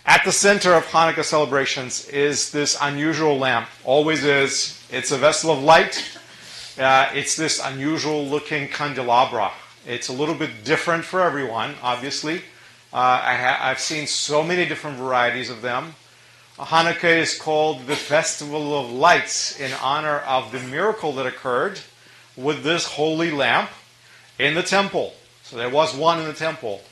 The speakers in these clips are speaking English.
At the center of Hanukkah celebrations is this unusual lamp. Always is. It's a vessel of light. It's this unusual looking candelabra. It's a little bit different for everyone, obviously. I've seen so many different varieties of them. Hanukkah is called the Festival of Lights in honor of the miracle that occurred with this holy lamp in the temple. So there was one in the temple.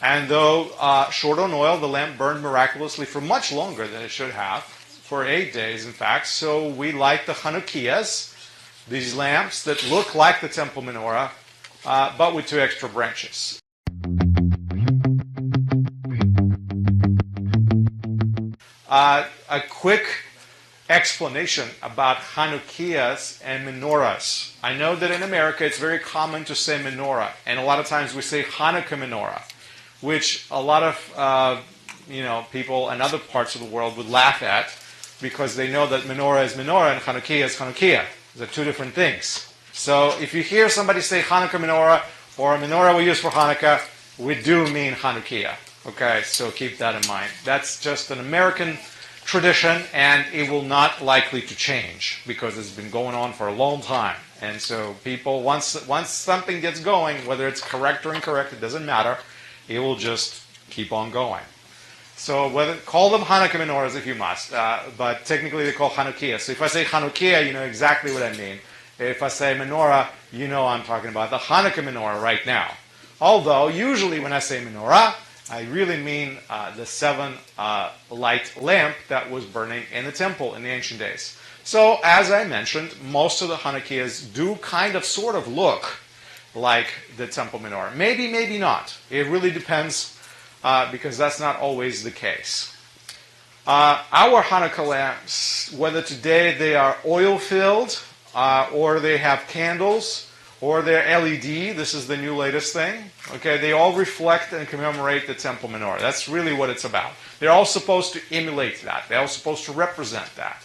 And though short on oil, the lamp burned miraculously for much longer than it should have, for 8 days in fact. So we light the Hanukkiahs, these lamps that look like the Temple Menorah, but with 2 extra branches. A quick explanation about Hanukkiahs and menorahs. I know that in America it's very common to say menorah, and a lot of times we say Hanukkah menorah, which a lot of people in other parts of the world would laugh at because they know that menorah is menorah and Hanukkiah is Hanukkiah. They're 2 different things. So if you hear somebody say Hanukkah menorah or a menorah we use for Hanukkah, we do mean Hanukkiah. Okay, so keep that in mind. That's just an American tradition, and it will not likely to change because it's been going on for a long time. And so people, once something gets going, whether it's correct or incorrect, it doesn't matter. It will just keep on going. So call them Hanukkah menorahs if you must, but technically they're called Hanukkiah. So if I say Hanukkiah, you know exactly what I mean. If I say menorah, you know I'm talking about the Hanukkah menorah right now. Although, usually when I say menorah, I really mean the 7 light lamp that was burning in the temple in the ancient days. So, as I mentioned, most of the Hanukkiahs do kind of sort of look like the Temple Menorah. Maybe, maybe not. It really depends because that's not always the case. Our Hanukkah lamps, whether today they are oil-filled or they have candles or they're LED, this is the new latest thing, okay, they all reflect and commemorate the Temple Menorah. That's really what it's about. They're all supposed to emulate that. They're all supposed to represent that.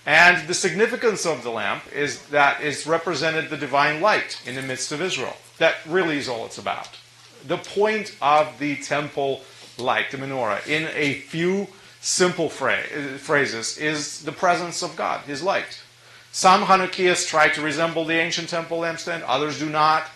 And the significance of the lamp is that it's represented the divine light in the midst of Israel. That really is all it's about. The point of the temple light, the menorah, in a few simple phrases, is the presence of God, His light. Some Hanukkiahs try to resemble the ancient temple lampstand, others do not,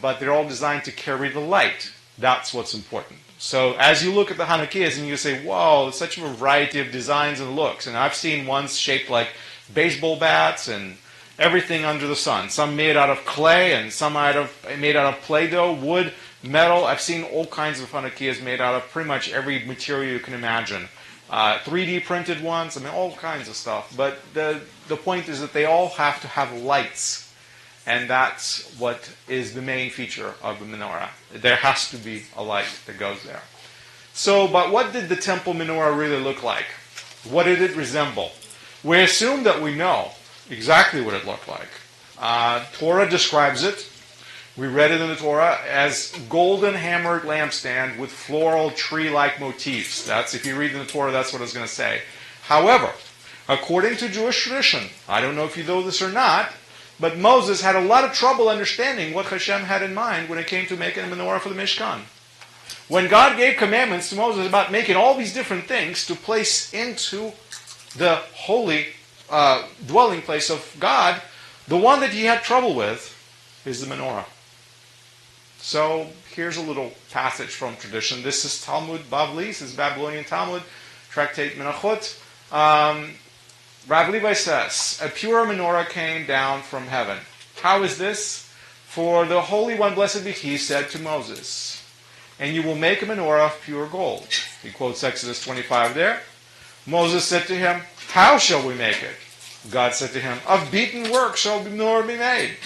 but they're all designed to carry the light. That's what's important. So as you look at the Hanukkiahs and you say, whoa, such a variety of designs and looks. And I've seen ones shaped like baseball bats and everything under the sun. Some made out of clay and some made out of Play-Doh, wood, metal. I've seen all kinds of Hanukkiahs made out of pretty much every material you can imagine. 3D printed ones, I mean, all kinds of stuff. But the point is that they all have to have lights. And that's what is the main feature of the menorah. There has to be a light that goes there. So, but what did the temple menorah really look like? What did it resemble? We assume that we know exactly what it looked like. Torah describes it. We read it in the Torah as golden hammered lampstand with floral tree-like motifs. That's, if you read in the Torah, that's what it's going to say. However, according to Jewish tradition, I don't know if you know this or not, but Moses had a lot of trouble understanding what Hashem had in mind when it came to making a menorah for the Mishkan. When God gave commandments to Moses about making all these different things to place into the holy dwelling place of God, the one that he had trouble with is the menorah. So here's a little passage from tradition. This is Talmud Bavli. This is Babylonian Talmud, Tractate Menachot. Rav Levi says, a pure menorah came down from heaven. How is this? For the Holy One, blessed be He, said to Moses, and you will make a menorah of pure gold. He quotes Exodus 25 there. Moses said to him, how shall we make it? God said to him, of beaten work shall the menorah be made.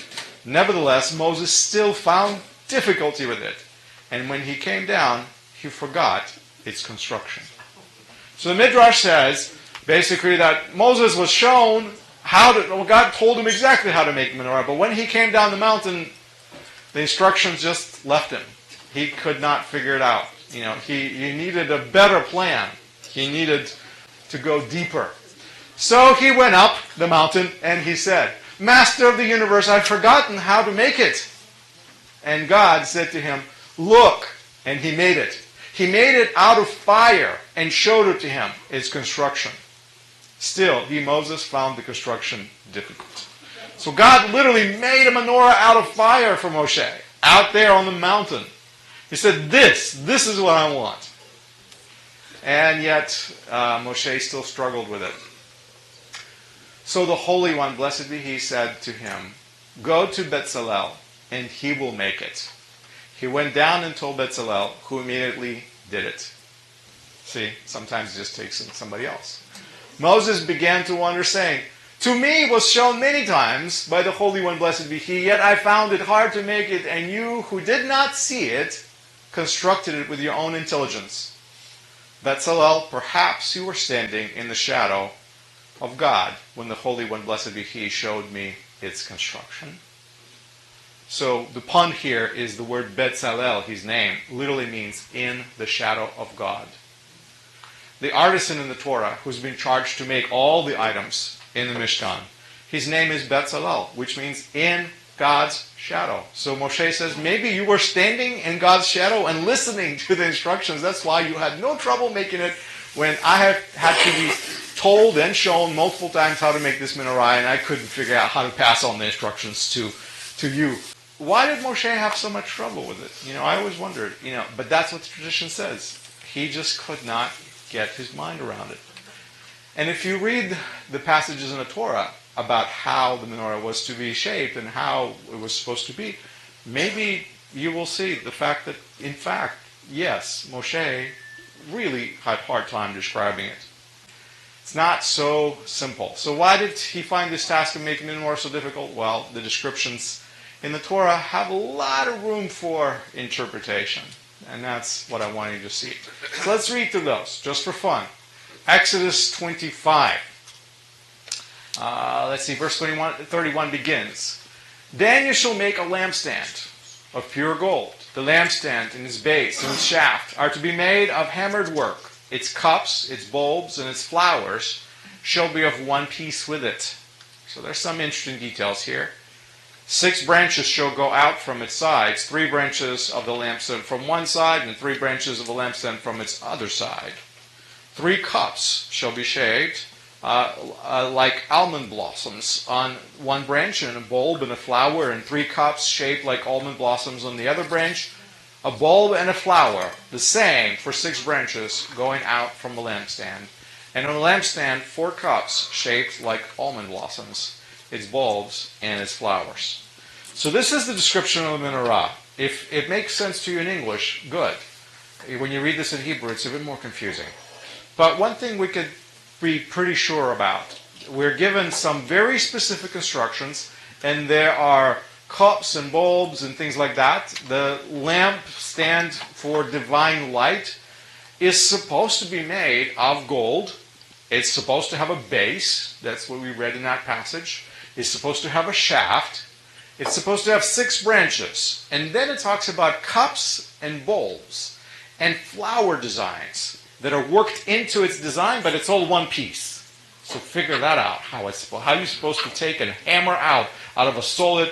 Nevertheless, Moses still found difficulty with it. And when he came down, he forgot its construction. So the Midrash says, basically, that Moses was shown God told him exactly how to make the menorah, but when he came down the mountain, the instructions just left him. He could not figure it out. He needed a better plan. He needed to go deeper. So he went up the mountain and he said, Master of the universe, I've forgotten how to make it. And God said to him, look, and he made it. He made it out of fire and showed it to him, its construction. Still, Moses, found the construction difficult. So God literally made a menorah out of fire for Moshe, out there on the mountain. He said, this is what I want. And yet, Moshe still struggled with it. So the Holy One, blessed be He, said to him, go to Bezalel, and he will make it. He went down and told Bezalel, who immediately did it. See, sometimes it just takes somebody else. Moses began to wonder, saying, to me was shown many times by the Holy One, blessed be He, yet I found it hard to make it, and you who did not see it, constructed it with your own intelligence. Bezalel, perhaps you were standing in the shadow of God when the Holy One, blessed be He, showed me its construction. So the pun here is the word Bezalel, his name, literally means in the shadow of God. The artisan in the Torah who's been charged to make all the items in the Mishkan, his name is Bezalel, which means in God's shadow. So Moshe says, maybe you were standing in God's shadow and listening to the instructions. That's why you had no trouble making it when I have had to be told and shown multiple times how to make this menorah, and I couldn't figure out how to pass on the instructions to you. Why did Moshe have so much trouble with it? I always wondered, but that's what the tradition says. He just could not get his mind around it. And if you read the passages in the Torah about how the menorah was to be shaped and how it was supposed to be, maybe you will see the fact that, in fact, yes, Moshe really had a hard time describing it. It's not so simple. So why did he find this task of making the menorah so difficult? Well, the descriptions in the Torah have a lot of room for interpretation. And that's what I want you to see. So let's read through those, just for fun. Exodus 25. Let's see, verse 31 begins. Then you shall make a lampstand of pure gold. The lampstand and its base and its shaft are to be made of hammered work. Its cups, its bulbs, and its flowers shall be of one piece with it. So there's some interesting details here. 6 branches shall go out from its sides, 3 branches of the lampstand from one side, and 3 branches of the lampstand from its other side. 3 cups shall be shaped like almond blossoms on one branch, and a bulb and a flower, and 3 cups shaped like almond blossoms on the other branch, a bulb and a flower, the same for 6 branches going out from the lampstand. And on the lampstand 4 cups shaped like almond blossoms, its bulbs and its flowers. So this is the description of the menorah. If it makes sense to you in English, good. When you read this in Hebrew, it's a bit more confusing. But one thing we could be pretty sure about, we're given some very specific instructions, and there are cups and bulbs and things like that. The lamp stand for divine light is supposed to be made of gold. It's supposed to have a base. That's what we read in that passage. It's supposed to have a shaft. It's supposed to have 6 branches. And then it talks about cups and bulbs and flower designs that are worked into its design, but it's all one piece. So figure that out, how you're supposed to take and hammer out of a solid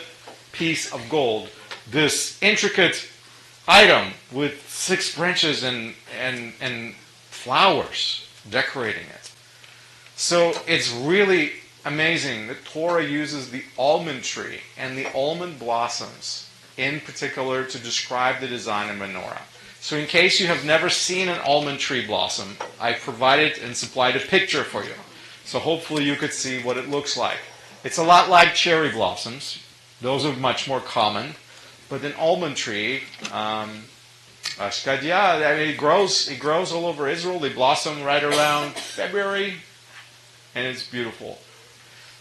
piece of gold this intricate item with 6 branches and flowers decorating it. So it's really amazing that Torah uses the almond tree and the almond blossoms in particular to describe the design of menorah. So in case you have never seen an almond tree blossom, I provided and supplied a picture for you. So hopefully you could see what it looks like. It's a lot like cherry blossoms. Those are much more common. But an almond tree, shkadia, it grows all over Israel. They blossom right around February, and it's beautiful.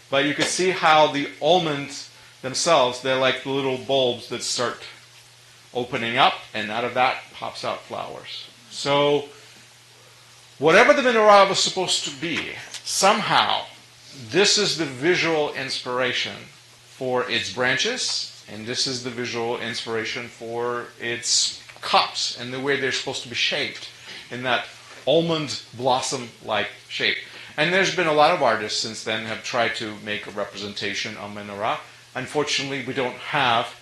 But you can see how the almonds themselves, they're like the little bulbs that start opening up, and out of that pops out flowers. So whatever the menorah was supposed to be, somehow this is the visual inspiration for its branches, and this is the visual inspiration for its cups and the way they're supposed to be shaped in that almond blossom-like shape. And there's been a lot of artists since then have tried to make a representation of menorah. Unfortunately, we don't have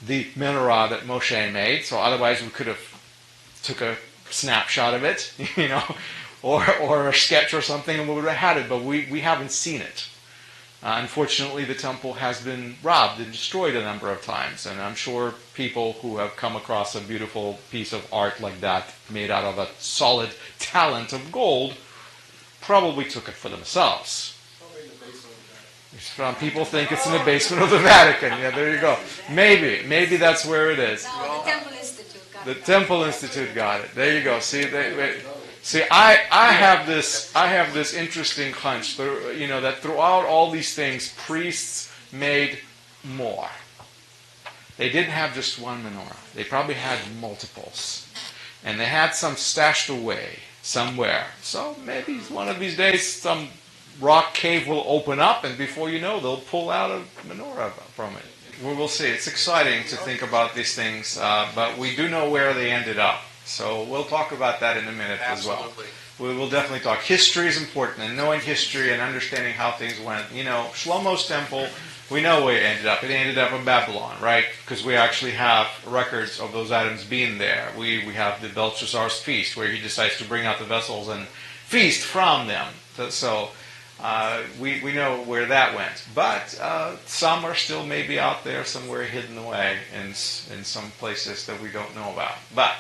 the menorah that Moshe made, so otherwise we could have took a snapshot of it, or a sketch or something, and we would have had it, but we haven't seen it. Unfortunately, the temple has been robbed and destroyed a number of times, and I'm sure people who have come across a beautiful piece of art like that, made out of a solid talent of gold, probably took it for themselves. People think it's in the basement of the Vatican. Yeah, there you go. Maybe that's where it is. No, the Temple Institute got it. The Temple Institute got it. There you go. See, I have this interesting hunch, that throughout all these things, priests made more. They didn't have just one menorah. They probably had multiples, and they had some stashed away somewhere. So maybe one of these days, some rock cave will open up, and before you know, they'll pull out a menorah from it. We will see. It's exciting to think about these things, but we do know where they ended up. So we'll talk about that in a minute as well. We will definitely talk. History is important, and knowing history and understanding how things went. Shlomo's temple, we know where it ended up. It ended up in Babylon, right? Because we actually have records of those items being there. We have the Belshazzar's feast, where he decides to bring out the vessels and feast from them. So we know where that went. But some are still maybe out there somewhere hidden away in some places that we don't know about. But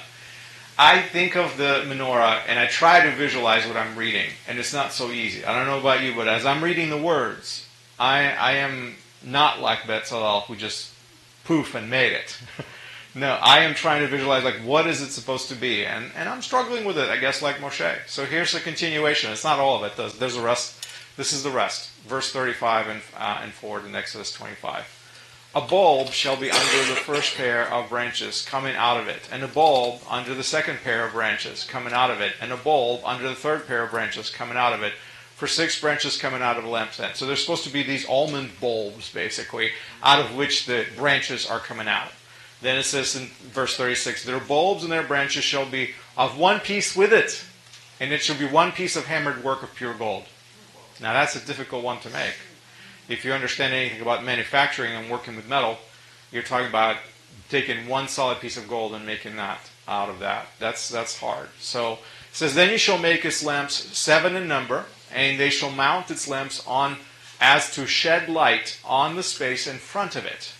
I think of the menorah, and I try to visualize what I'm reading, and it's not so easy. I don't know about you, but as I'm reading the words, I am not like Bezalel, who just poof and made it. No, I am trying to visualize, what is it supposed to be? And I'm struggling with it, I guess, like Moshe. So here's the continuation. It's not all of it. There's the rest. This is the rest. Verse 35 and forward in Exodus 25. A bulb shall be under the first pair of branches coming out of it, and a bulb under the second pair of branches coming out of it, and a bulb under the third pair of branches coming out of it, for 6 branches coming out of the lampstand. So there's supposed to be these almond bulbs, basically, out of which the branches are coming out. Then it says in verse 36, their bulbs and their branches shall be of one piece with it, and it shall be one piece of hammered work of pure gold. Now that's a difficult one to make. If you understand anything about manufacturing and working with metal, you're talking about taking one solid piece of gold and making that out of that. That's hard. So it says, then you shall make its lamps 7 in number, and they shall mount its lamps on as to shed light on the space in front of it.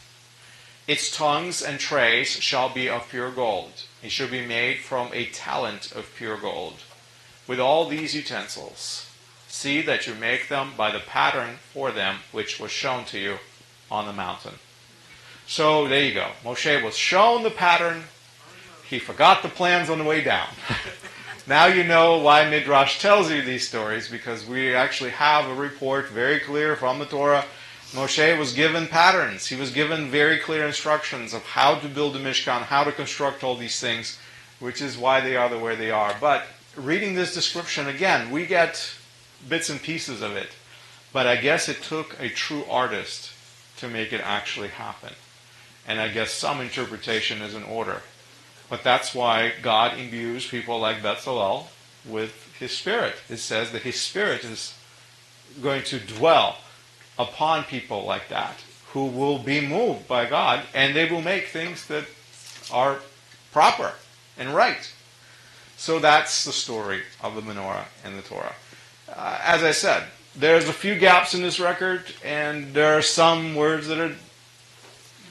Its tongues and trays shall be of pure gold. It shall be made from a talent of pure gold. With all these utensils, see that you make them by the pattern for them which was shown to you on the mountain. So there you go. Moshe was shown the pattern. He forgot the plans on the way down. Now you know why Midrash tells you these stories, because we actually have a report very clear from the Torah. Moshe was given patterns. He was given very clear instructions of how to build the Mishkan, how to construct all these things, which is why they are the way they are. But reading this description again, we get bits and pieces of it. But I guess it took a true artist to make it actually happen. And I guess some interpretation is in order. But that's why God imbues people like Bezalel with His Spirit. It says that His Spirit is going to dwell upon people like that, who will be moved by God, and they will make things that are proper and right. So that's the story of the menorah and the Torah. As I said, there's a few gaps in this record, and there are some words that are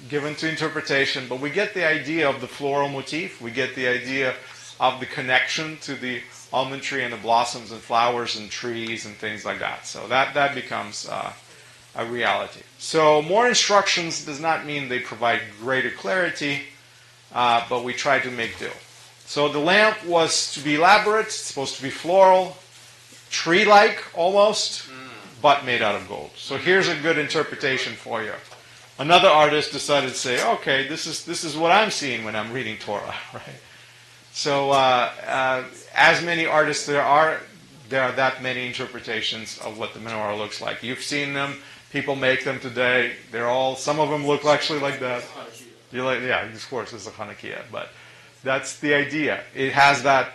given to interpretation, but we get the idea of the floral motif. We get the idea of the connection to the almond tree and the blossoms and flowers and trees and things like that. So that becomes a reality. So more instructions does not mean they provide greater clarity, but we try to make do. So the lamp was to be elaborate, it's supposed to be floral, tree-like almost, but made out of gold. So here's a good interpretation for you. Another artist decided to say, okay, this is what I'm seeing when I'm reading Torah, right? So as many artists there are that many interpretations of what the menorah looks like. You've seen them. People make them today. Some of them look actually like that. Yeah, of course, it's a Hanukkiah, but that's the idea. It has that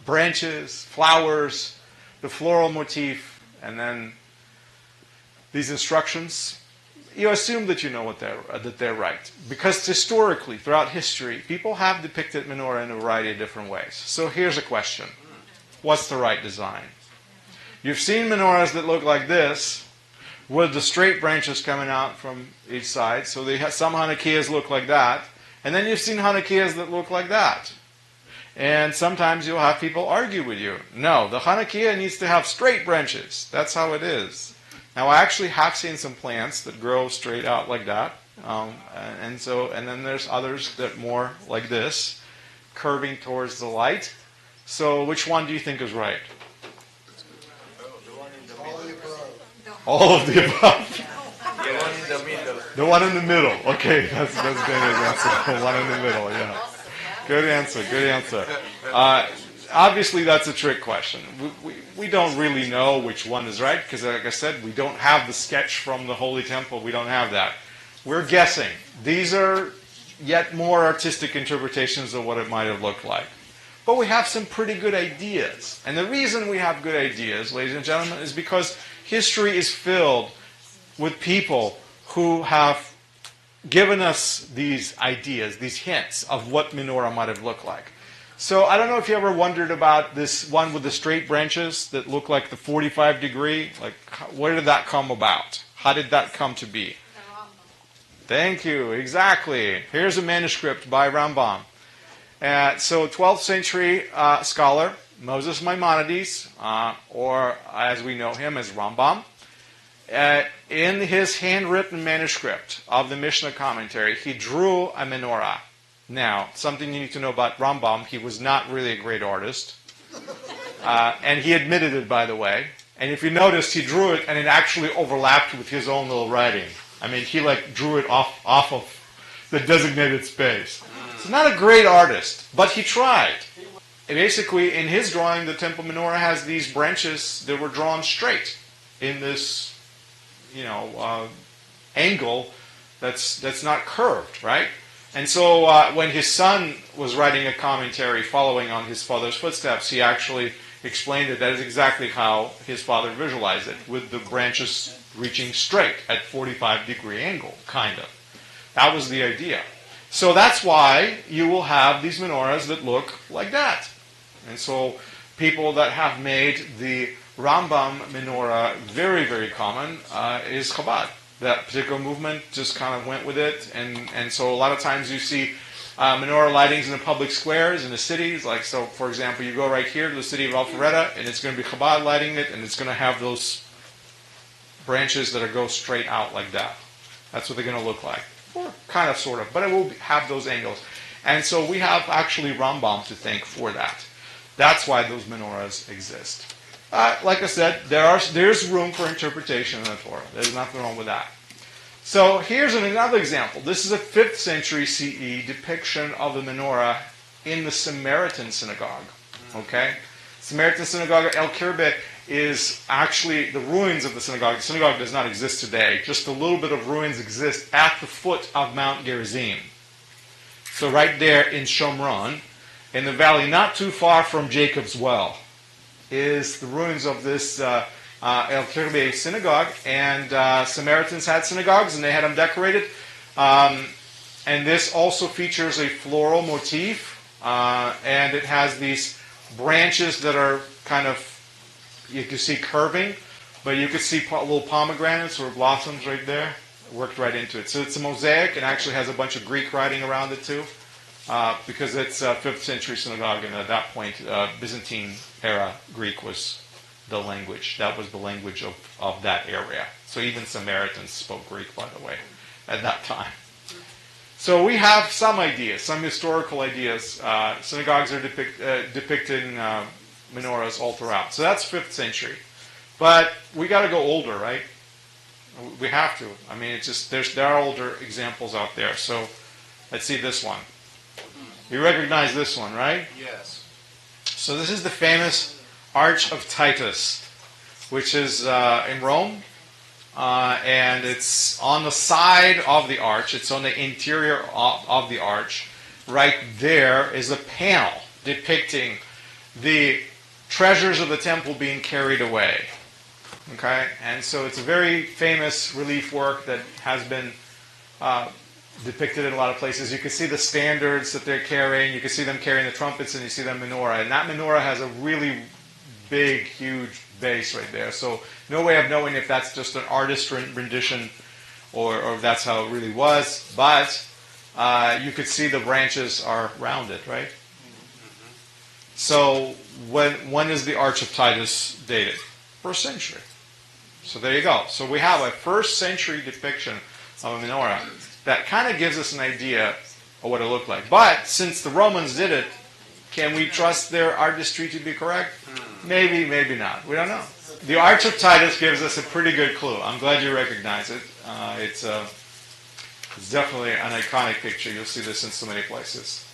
branches, flowers, the floral motif, and then these instructions. you assume that you know that they're right. Because historically, throughout history, people have depicted menorah in a variety of different ways. So here's a question. What's the right design? You've seen menorahs that look like this, with the straight branches coming out from each side. So some Hanukkiahs look like that. And then you've seen Hanukkiahs that look like that. And sometimes you'll have people argue with you. No, the Hanukkiah needs to have straight branches. That's how it is. Now, I actually have seen some plants that grow straight out like that. And then there's others that more like this, curving towards the light. So which one do you think is right? All of the above. The one in the middle. The one in the middle. Okay, that's Dana's answer. The one in the middle, yeah. Good answer. Obviously, that's a trick question. We don't really know which one is right, because like I said, we don't have the sketch from the Holy Temple. We don't have that. We're guessing. These are yet more artistic interpretations of what it might have looked like. But we have some pretty good ideas. And the reason we have good ideas, ladies and gentlemen, is because history is filled with people who have given us these ideas, these hints of what menorah might have looked like. So I don't know if you ever wondered about this one with the straight branches that look like the 45 degree. Like, where did that come about? How did that come to be? Thank you. Exactly. Here's a manuscript by Rambam. So 12th century scholar, Moses Maimonides, or as we know him as Rambam, in his handwritten manuscript of the Mishnah commentary, he drew a menorah. Now, something you need to know about Rambam, he was not really a great artist. And he admitted it, by the way. And if you notice, he drew it and it actually overlapped with his own little writing. I mean, he drew it off of the designated space. He's not a great artist, but he tried. And basically, in his drawing, the Temple Menorah has these branches that were drawn straight in this, angle that's not curved, right? And so when his son was writing a commentary following on his father's footsteps, he actually explained that is exactly how his father visualized it, with the branches reaching straight at 45-degree angle, kind of. That was the idea. So that's why you will have these menorahs that look like that. And so people that have made the Rambam menorah very, very common is Chabad. That particular movement just kind of went with it. And so a lot of times you see menorah lightings in the public squares in the cities. Like, so for example, you go right here to the city of Alpharetta, and it's going to be Chabad lighting it, and it's going to have those branches that go straight out like that. That's what they're going to look like. Or kind of, sort of. But it will have those angles. And so we have actually Rambam to thank for that. That's why those menorahs exist. Like I said, there's room for interpretation in the Torah. There's nothing wrong with that. So here's another example. This is a 5th century CE depiction of the menorah in the Samaritan synagogue. Okay? Samaritan synagogue, El Kirbe, is actually the ruins of the synagogue. The synagogue does not exist today. Just a little bit of ruins exist at the foot of Mount Gerizim. So right there in Shomron, in the valley not too far from Jacob's Well, is the ruins of this El Kirbe synagogue. And Samaritans had synagogues, and they had them decorated. And this also features a floral motif, and it has these branches that are kind of, you can see curving, but you can see little pomegranates or blossoms right there. Worked right into it. So it's a mosaic, and actually has a bunch of Greek writing around it too, because it's a 5th century synagogue, and at that point, Byzantine era Greek was the language. That was the language of that area. So even Samaritans spoke Greek, by the way, at that time. So we have some ideas, some historical ideas. Synagogues are depicting menorahs all throughout. So that's 5th century. But we got to go older, right? We have to. I mean, it's just there are older examples out there. So let's see this one. You recognize this one, right? Yes. So this is the famous Arch of Titus, which is in Rome. And it's on the side of the arch. It's on the interior of the arch. Right there is a panel depicting the treasures of the temple being carried away. Okay, and so it's a very famous relief work that has been depicted in a lot of places. You can see the standards that they're carrying. You can see them carrying the trumpets, and you see that menorah. And that menorah has a really big, huge base right there. So no way of knowing if that's just an artist rendition or if that's how it really was. But you could see the branches are rounded, right? So when is the Arch of Titus dated? First century. So there you go. So we have a first century depiction of a menorah that kind of gives us an idea of what it looked like. But since the Romans did it, can we trust their artistry to be correct? Maybe, maybe not. We don't know. The Arch of Titus gives us a pretty good clue. I'm glad you recognize it. It's definitely an iconic picture. You'll see this in so many places.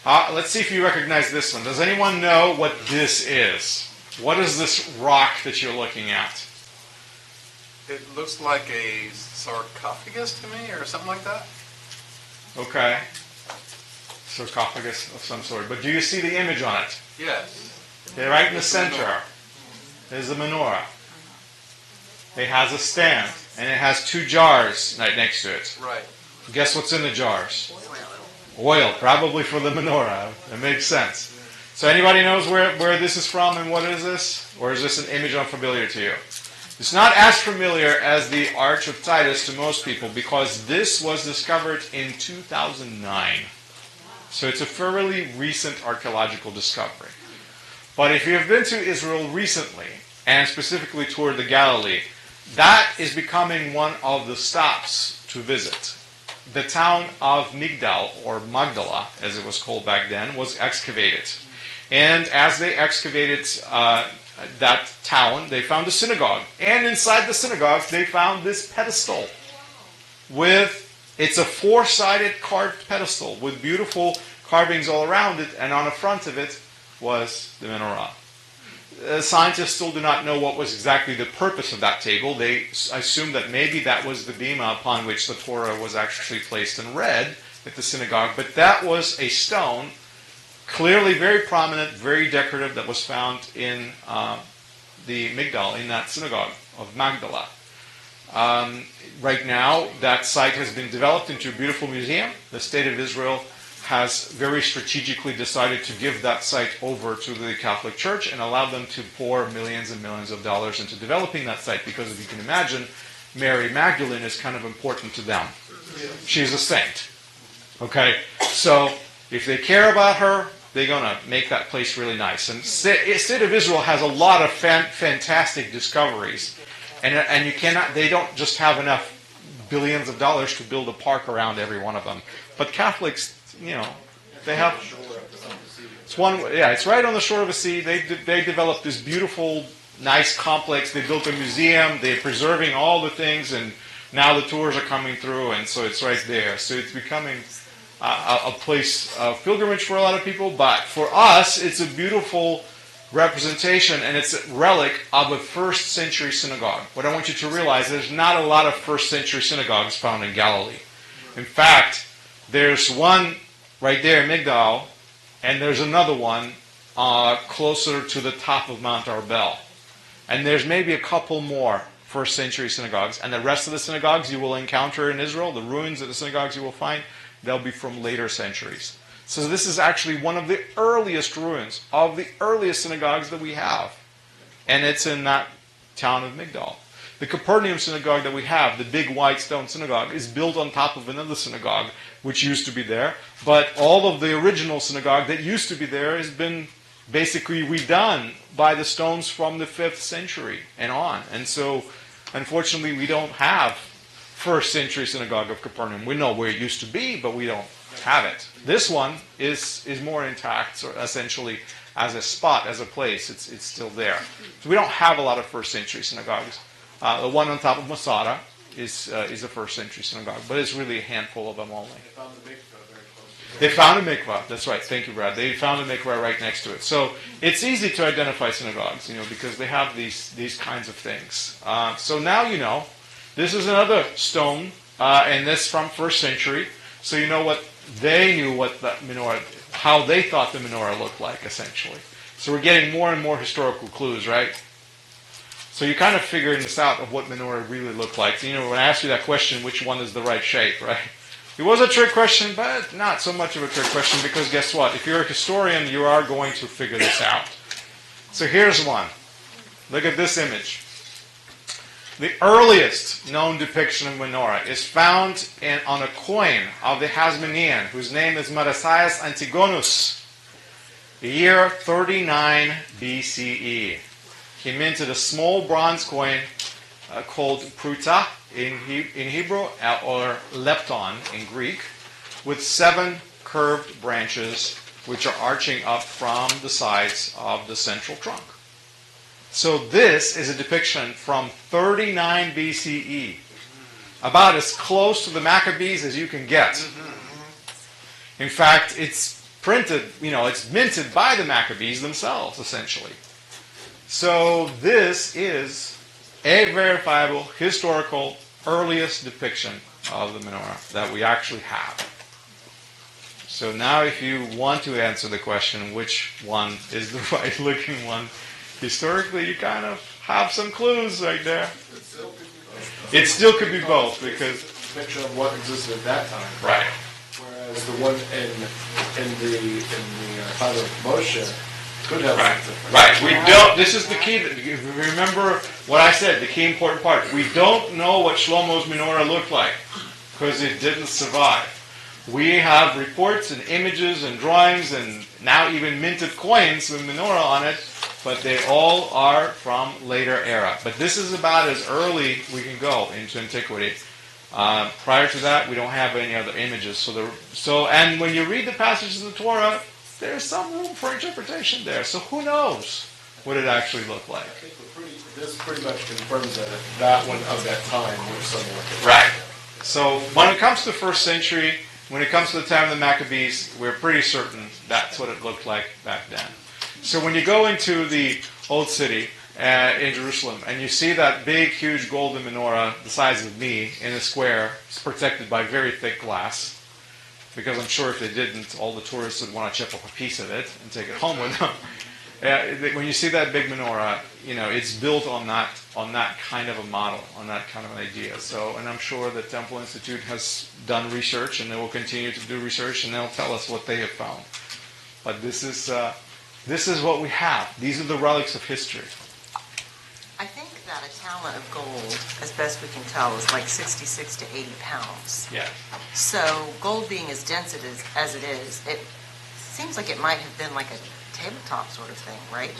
Let's see if you recognize this one. Does anyone know what this is? What is this rock that you're looking at? It looks like a sarcophagus to me, or something like that. Okay. Sarcophagus of some sort. But do you see the image on it? Yes. Okay, right in the center is a menorah. It has a stand, and it has two jars right next to it. Right. Guess what's in the jars? Oil, probably for the menorah. That makes sense. So anybody knows where this is from and what is this? Or is this an image unfamiliar to you? It's not as familiar as the Arch of Titus to most people because this was discovered in 2009. So it's a fairly recent archaeological discovery. But if you have been to Israel recently, and specifically toward the Galilee, that is becoming one of the stops to visit. The town of Migdal, or Magdala, as it was called back then, was excavated. And as they excavated that town, they found a synagogue. And inside the synagogue, they found this pedestal. It's a four-sided carved pedestal with beautiful carvings all around it, and on the front of it was the menorah. Scientists still do not know what was exactly the purpose of that table. They assume that maybe that was the bema upon which the Torah was actually placed and read at the synagogue. But that was a stone, clearly very prominent, very decorative, that was found in the Migdal, in that synagogue of Magdala. Right now, that site has been developed into a beautiful museum. The state of Israel has very strategically decided to give that site over to the Catholic Church and allow them to pour millions and millions of dollars into developing that site because, if you can imagine, Mary Magdalene is kind of important to them. She's a saint. Okay? So, if they care about her, they're going to make that place really nice. And the state of Israel has a lot of fantastic discoveries. And you cannot, they don't just have enough billions of dollars to build a park around every one of them. But Catholics, they have. It's right on the shore of a sea. They developed this beautiful, nice complex. They built a museum. They're preserving all the things, and now the tours are coming through, and so it's right there. So it's becoming a place of pilgrimage for a lot of people. But for us, it's a beautiful representation, and it's a relic of a first century synagogue. What I want you to realize, there's not a lot of first century synagogues found in Galilee. In fact, there's one right there in Migdal, and there's another one closer to the top of Mount Arbel. And there's maybe a couple more first century synagogues. And the rest of the synagogues you will encounter in Israel, the ruins of the synagogues you will find, they'll be from later centuries. So this is actually one of the earliest ruins of the earliest synagogues that we have. And it's in that town of Migdal. The Capernaum synagogue that we have, the big white stone synagogue, is built on top of another synagogue which used to be there. But all of the original synagogue that used to be there has been basically redone by the stones from the 5th century and on. And so, unfortunately, we don't have first century synagogue of Capernaum. We know where it used to be, but we don't have it. This one is more intact, so essentially as a spot, as a place. It's still there. So we don't have a lot of first century synagogues. The one on top of Masada is a first century synagogue, but it's really a handful of them only. They found a mikvah. That's right. Thank you, Brad. They found a mikvah right next to it. So it's easy to identify synagogues, because they have these kinds of things. So now you know. This is another stone, and this from first century. So you know what they knew, what the menorah, how they thought the menorah looked like, essentially. So we're getting more and more historical clues, right? So you kind of figuring this out of what menorah really looked like. So, when I asked you that question, which one is the right shape, right? It was a trick question, but not so much of a trick question because guess what? If you're a historian, you are going to figure this out. So here's one. Look at this image. The earliest known depiction of menorah is found on a coin of the Hasmonean, whose name is Marasias Antigonus, the year 39 BCE. He minted a small bronze coin called pruta in Hebrew, or lepton in Greek, with 7 curved branches which are arching up from the sides of the central trunk. So this is a depiction from 39 BCE, about as close to the Maccabees as you can get. In fact, it's printed, it's minted by the Maccabees themselves, essentially. So this is a verifiable, historical, earliest depiction of the menorah that we actually have. So now if you want to answer the question, which one is the right-looking one, historically you kind of have some clues right there. It still could be both because... Picture of what existed at that time. Right. Whereas the one in the Philo of Moshe could have Right. We don't. This is the key. Remember what I said. The key important part. We don't know what Shlomo's menorah looked like because it didn't survive. We have reports and images and drawings and now even minted coins with menorah on it, but they all are from later era. But this is about as early we can go into antiquity. Prior to that, we don't have any other images. And when you read the passages of the Torah, there's some room for interpretation there. So who knows what it actually looked like? I think this pretty much confirms that one of that time was somewhat. Right. So when it comes to the first century, when it comes to the time of the Maccabees, we're pretty certain that's what it looked like back then. So when you go into the Old City in Jerusalem and you see that big, huge golden menorah the size of me in a square, it's protected by very thick glass, because I'm sure if they didn't, all the tourists would want to chip off a piece of it and take it home with them. When you see that big menorah, it's built on that kind of a model, on that kind of an idea. So, and I'm sure the Temple Institute has done research, and they will continue to do research, and they'll tell us what they have found. But this is what we have. These are the relics of history. I think that a talent of gold, as best we can tell, is like 66 to 80 pounds. Yeah. So gold being as dense as it is, it seems like it might have been like a tabletop sort of thing, right?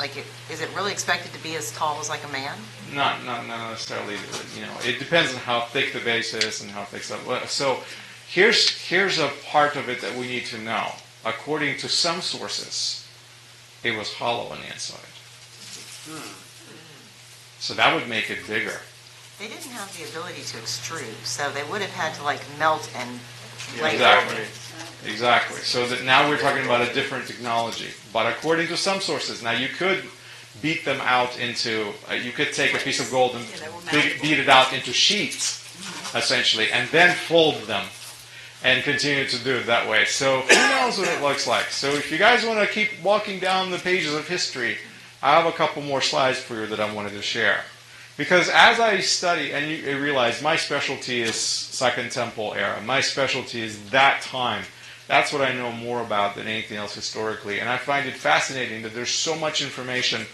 Is it really expected to be as tall as like a man? Not necessarily. It depends on how thick the base is and how thick stuff. So here's a part of it that we need to know. According to some sources, it was hollow on the inside. So that would make it bigger. They didn't have the ability to extrude, so they would have had to melt and Exactly. So that now we're talking about a different technology. But according to some sources, now you could beat them out into, you could take a piece of gold and beat it out into sheets, essentially, and then fold them and continue to do it that way. So who knows what it looks like. So if you guys want to keep walking down the pages of history, I have a couple more slides for you that I wanted to share. Because as I study, and you realize my specialty is Second Temple era. My specialty is that time. That's what I know more about than anything else historically. And I find it fascinating that there's so much information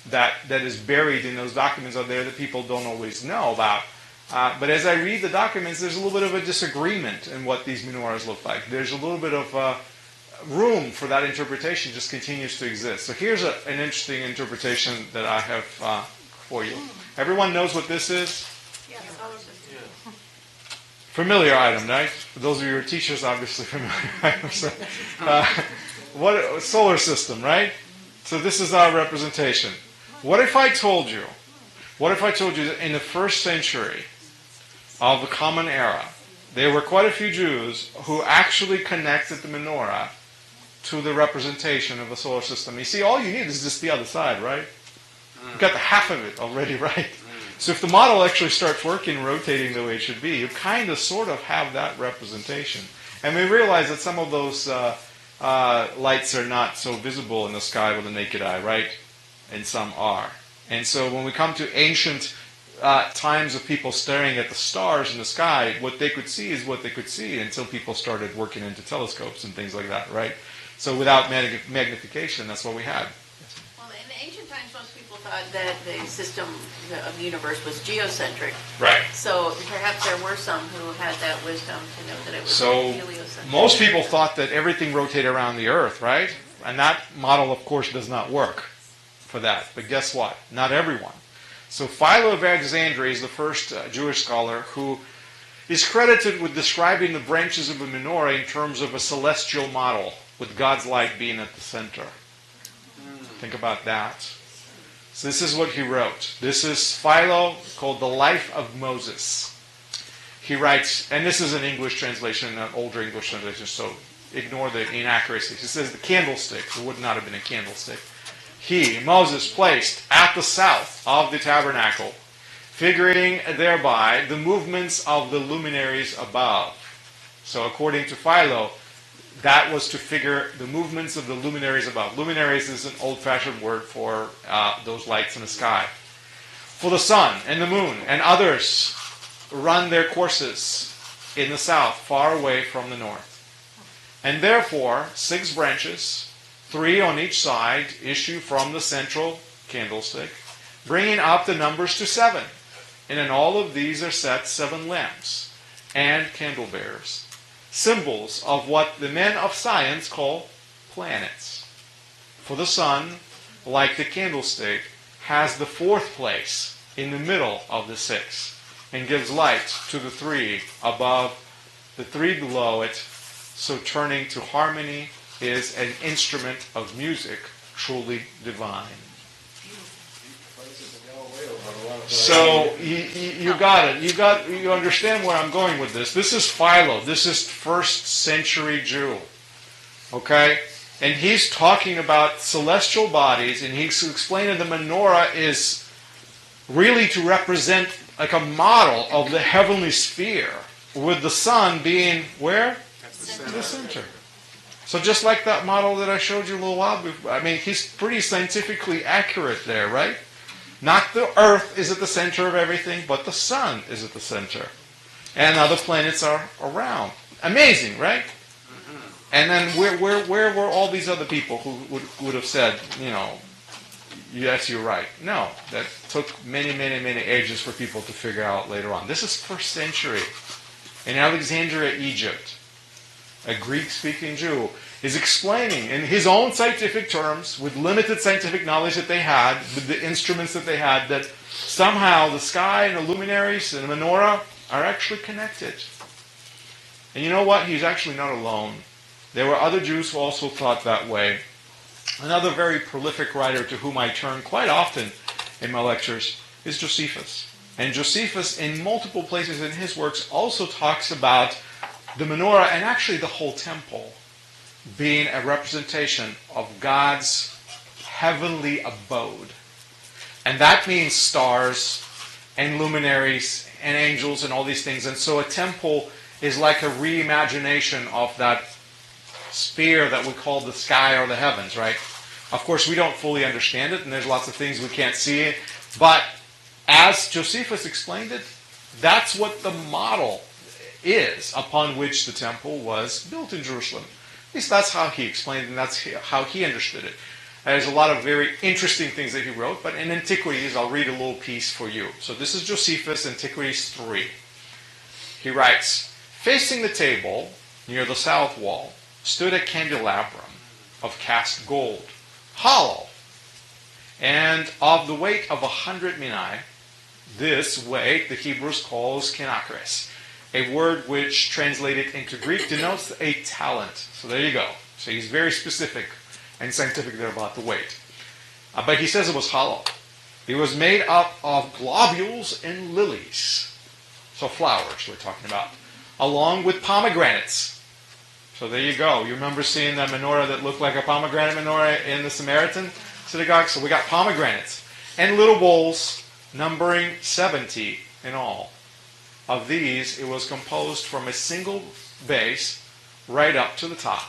that is buried in those documents out there that people don't always know about. But as I read the documents, there's a little bit of a disagreement in what these menorahs look like. There's a little bit of room for that interpretation just continues to exist. So here's an interesting interpretation that I have for you. Everyone knows what this is? Yes. Familiar item, right? For those of you who are teachers, obviously familiar item. So, solar system, right? So this is our representation. What if I told you that in the first century of the Common Era, there were quite a few Jews who actually connected the menorah to the representation of the solar system. You see, all you need is just the other side, right? You've got the half of it already, right? So if the model actually starts working, rotating the way it should be, you kind of sort of have that representation. And we realize that some of those lights are not so visible in the sky with the naked eye, right? And some are. And so when we come to ancient times of people staring at the stars in the sky, what they could see is what they could see until people started working into telescopes and things like that, right? So without magnification, that's what we had. Well, in ancient times, most people thought that the system of the universe was geocentric. Right. So perhaps there were some who had that wisdom to know that it was So heliocentric. most people thought that everything rotated around the earth, right? And that model, of course, does not work for that. But guess what? Not everyone. So Philo of Alexandria is the first Jewish scholar who is credited with describing the branches of a menorah in terms of a celestial model, with God's light being at the center. Think about that. So this is what he wrote. This is Philo, called The Life of Moses. He writes, and this is an English translation, an older English translation, so ignore the inaccuracies. He says the candlestick, it would not have been a candlestick. He, Moses, placed at the south of the tabernacle, figuring thereby the movements of the luminaries above. So according to Philo, that was to figure the movements of the luminaries above. Luminaries is an old-fashioned word for those lights in the sky. For the sun and the moon and others run their courses in the south, far away from the north. And therefore, 6 branches, 3 on each side, issue from the central candlestick, bringing up the numbers to 7. And in all of these are set 7 lamps and candle bearers, symbols of what the men of science call planets. For the sun, like the candlestick, has the 4th place in the middle of the 6 and gives light to the 3 above, the 3 below it, so turning to harmony is an instrument of music truly divine. So you got it. You understand where I'm going with this. This is Philo. This is first century Jew. Okay? And he's talking about celestial bodies, and he's explaining the menorah is really to represent like a model of the heavenly sphere, with the sun being where? At the center. So just like that model that I showed you a little while before, I mean, he's pretty scientifically accurate there, right? Not the earth is at the center of everything, but the sun is at the center. And other planets are around. Amazing, right? And then where were all these other people who would have said, you know, yes, you're right? No, that took many ages for people to figure out later on. This is first century. In Alexandria, Egypt, a Greek-speaking Jew is explaining in his own scientific terms, with limited scientific knowledge that they had, with the instruments that they had, that somehow the sky and the luminaries and the menorah are actually connected. And you know what? He's actually not alone. There were other Jews who also thought that way. Another very prolific writer to whom I turn quite often in my lectures is Josephus. And Josephus, in multiple places in his works, also talks about the menorah and actually the whole temple being a representation of God's heavenly abode. And that means stars and luminaries and angels and all these things. And so a temple is like a reimagination of that sphere that we call the sky or the heavens, right? Of course, we don't fully understand it, and there's lots of things we can't see. But as Josephus explained it, that's what the model is upon which the temple was built in Jerusalem. At least that's how he explained it, and that's how he understood it. There's a lot of very interesting things that he wrote, but in Antiquities, I'll read a little piece for you. So this is Josephus, Antiquities 3. He writes, facing the table, near the south wall, stood a candelabrum of cast gold, hollow, and of the weight of 100 minae. This weight the Hebrews calls kenakres, a word which translated into Greek denotes a talent. So there you go. So he's very specific and scientific there about the weight. But he says it was hollow. It was made up of globules and lilies. So flowers we're talking about. Along with pomegranates. So there you go. You remember seeing that menorah that looked like a pomegranate menorah in the Samaritan synagogue? So we got pomegranates. And little bowls, numbering 70 in all. Of these, it was composed from a single base right up to the top,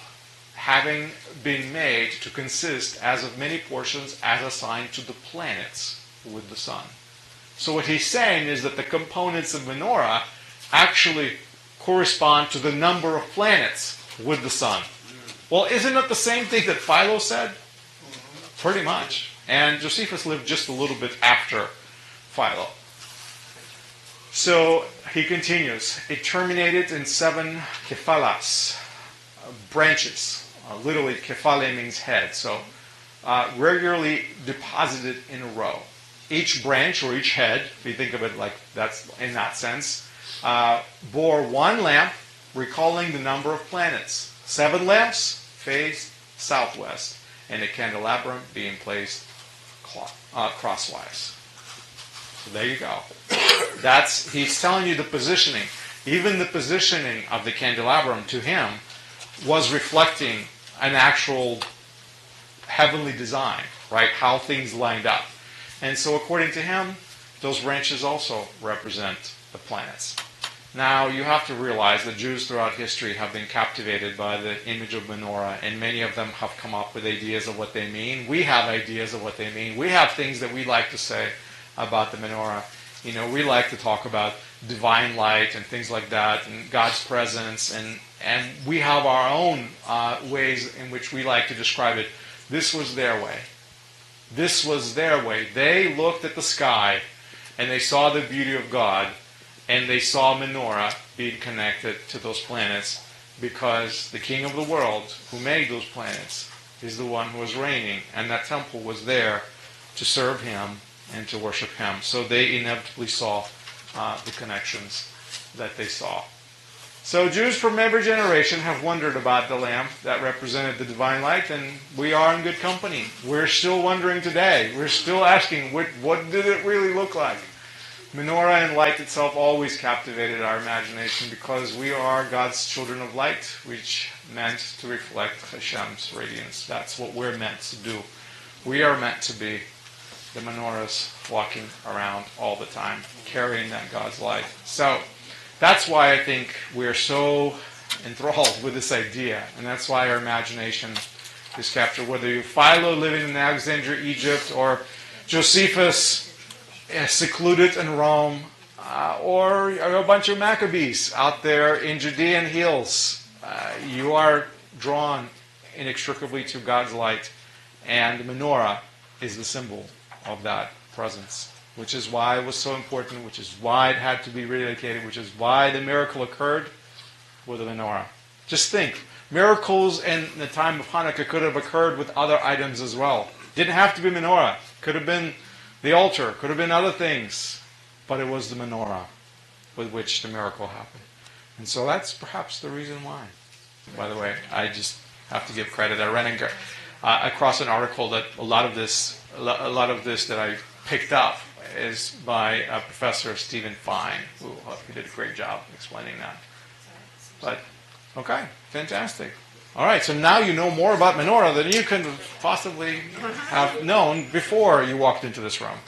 having been made to consist as of many portions as assigned to the planets with the sun. So what he's saying is that the components of menorah actually correspond to the number of planets with the sun. Well, isn't it the same thing that Philo said? Pretty much. And Josephus lived just a little bit after Philo. So he continues. It terminated in 7 kephalas, branches. Literally, kephale means head. So regularly deposited in a row. Each branch or each head, if you think of it like that's in that sense, bore one lamp, recalling the number of planets. 7 lamps faced southwest, and a candelabrum being placed crosswise. So there you go. He's telling you the positioning. Even the positioning of the candelabrum to him was reflecting an actual heavenly design, right? How things lined up. And so according to him, those branches also represent the planets. Now, you have to realize that Jews throughout history have been captivated by the image of menorah, and many of them have come up with ideas of what they mean. We have ideas of what they mean. We have things that we like to say about the menorah. You know, we like to talk about divine light and things like that, and God's presence, and we have our own ways in which we like to describe it. This was their way. This was their way. They looked at the sky, and they saw the beauty of God, and they saw menorah being connected to those planets, because the king of the world, who made those planets, is the one who was reigning, and that temple was there to serve him and to worship him. So they inevitably saw the connections that they saw. So Jews from every generation have wondered about the lamp that represented the divine light, and we are in good company. We're still wondering today. We're still asking, what did it really look like? Menorah and light itself always captivated our imagination, because we are God's children of light, which meant to reflect Hashem's radiance. That's what we're meant to do. We are meant to be the menorahs walking around all the time, carrying that God's light. So that's why I think we're so enthralled with this idea, and that's why our imagination is captured. Whether you're Philo living in Alexandria, Egypt, or Josephus secluded in Rome, or a bunch of Maccabees out there in Judean hills, you are drawn inextricably to God's light, and the menorah is the symbol of that presence, which is why it was so important, which is why it had to be rededicated, which is why the miracle occurred with the menorah. Just think, miracles in the time of Hanukkah could have occurred with other items as well. Didn't have to be menorah. Could have been the altar, could have been other things, but it was the menorah with which the miracle happened. And so that's perhaps the reason why. By the way, I just have to give credit. I ran across an article that a lot of this that I picked up is by Professor Stephen Fine, who did a great job explaining that. But, okay, fantastic. All right, so now you know more about menorah than you could possibly have known before you walked into this room.